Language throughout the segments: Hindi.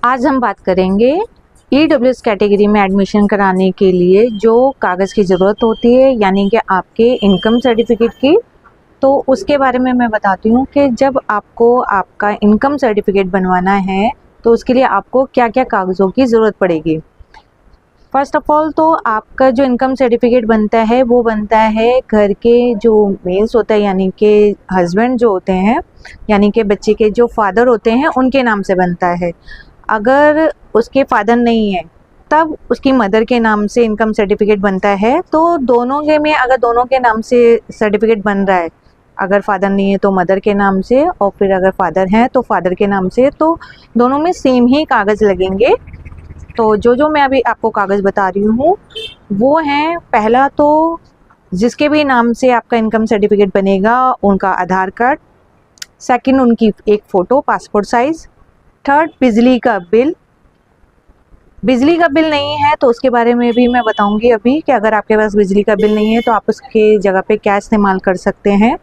आज हम बात करेंगे EWS कैटेगरी में एडमिशन कराने के लिए जो कागज़ की ज़रूरत होती है, यानी कि आपके इनकम सर्टिफिकेट की। तो उसके बारे में मैं बताती हूँ कि जब आपको आपका इनकम सर्टिफिकेट बनवाना है तो उसके लिए आपको क्या क्या कागज़ों की ज़रूरत पड़ेगी। फ़र्स्ट ऑफ़ ऑल तो आपका जो इनकम सर्टिफिकेट बनता है वो बनता है घर के जो मेल्स होता है, यानी कि हस्बैंड जो होते हैं, यानी कि बच्चे के जो फादर होते हैं उनके नाम से बनता है। अगर उसके फादर नहीं है तब उसकी मदर के नाम से इनकम सर्टिफिकेट बनता है। तो दोनों के में अगर दोनों के नाम से सर्टिफिकेट बन रहा है, अगर फादर नहीं है तो मदर के नाम से, और फिर अगर फादर हैं तो फादर के नाम से, तो दोनों में सेम ही कागज़ लगेंगे। तो जो मैं अभी आपको कागज़ बता रही हूँ वो हैं, पहला तो जिसके भी नाम से आपका इनकम सर्टिफिकेट बनेगा उनका आधार कार्ड, सेकंड उनकी एक फ़ोटो पासपोर्ट साइज़, थर्ड बिजली का बिल। बिजली का बिल नहीं है तो उसके बारे में भी मैं बताऊंगी अभी कि अगर आपके पास बिजली का बिल नहीं है तो आप उसके जगह पे क्या इस्तेमाल कर सकते हैं।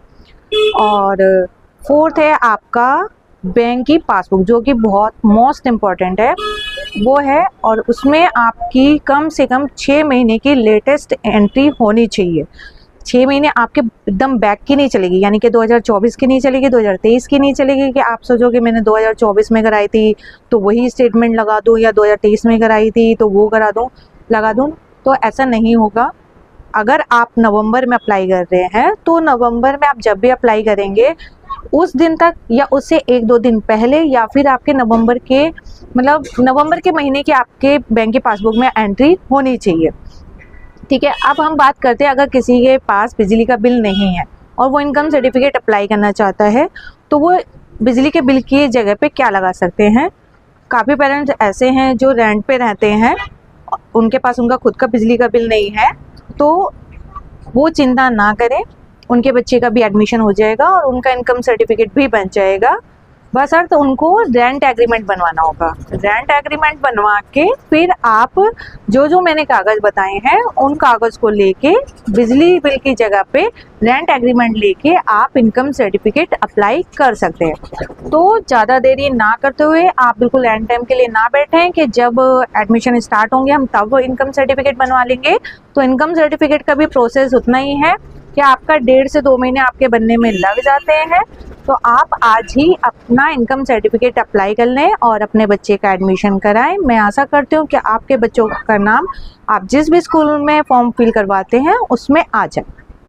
और फोर्थ है आपका बैंक की पासबुक, जो कि बहुत मोस्ट इम्पॉर्टेंट है वो है, और उसमें आपकी कम से कम 6 महीने की लेटेस्ट एंट्री होनी चाहिए। 6 महीने आपके एकदम बैक की नहीं चलेगी, यानी कि 2024 की नहीं चलेगी, 2023 की नहीं चलेगी कि आप सोचो कि मैंने 2024 में कराई थी तो वही स्टेटमेंट लगा दूँ, या 2023 में कराई थी तो वो लगा दूँ। तो ऐसा नहीं होगा। अगर आप नवंबर में अप्लाई कर रहे हैं तो नवंबर में आप जब भी अप्लाई करेंगे उस दिन तक या उससे 1-2 दिन पहले, या फिर आपके नवंबर के महीने की आपके बैंक की पासबुक में एंट्री होनी चाहिए। ठीक है, अब हम बात करते हैं अगर किसी के पास बिजली का बिल नहीं है और वो इनकम सर्टिफिकेट अप्लाई करना चाहता है तो वो बिजली के बिल की जगह पे क्या लगा सकते हैं। काफ़ी पेरेंट्स ऐसे हैं जो रेंट पे रहते हैं, उनके पास उनका खुद का बिजली का बिल नहीं है, तो वो चिंता ना करें, उनके बच्चे का भी एडमिशन हो जाएगा और उनका इनकम सर्टिफिकेट भी बन जाएगा। बस अर्थ उनको रेंट एग्रीमेंट बनवाना होगा। रेंट एग्रीमेंट बनवा के फिर आप जो मैंने कागज़ बताए हैं उन कागज़ को लेके बिजली बिल की जगह पे रेंट एग्रीमेंट लेके आप इनकम सर्टिफिकेट अप्लाई कर सकते हैं। तो ज़्यादा देरी ना करते हुए आप बिल्कुल एंड टाइम के लिए ना बैठें कि जब एडमिशन स्टार्ट होंगे हम तब इनकम सर्टिफिकेट बनवा लेंगे। तो इनकम सर्टिफिकेट का भी प्रोसेस उतना ही है कि आपका 1.5 से 2 महीने आपके बनने में लग जाते हैं। तो आप आज ही अपना इनकम सर्टिफिकेट अप्लाई कर लें और अपने बच्चे का एडमिशन कराएं। मैं आशा करती हूँ कि आपके बच्चों का नाम आप जिस भी स्कूल में फॉर्म फिल करवाते हैं उसमें आ जाए।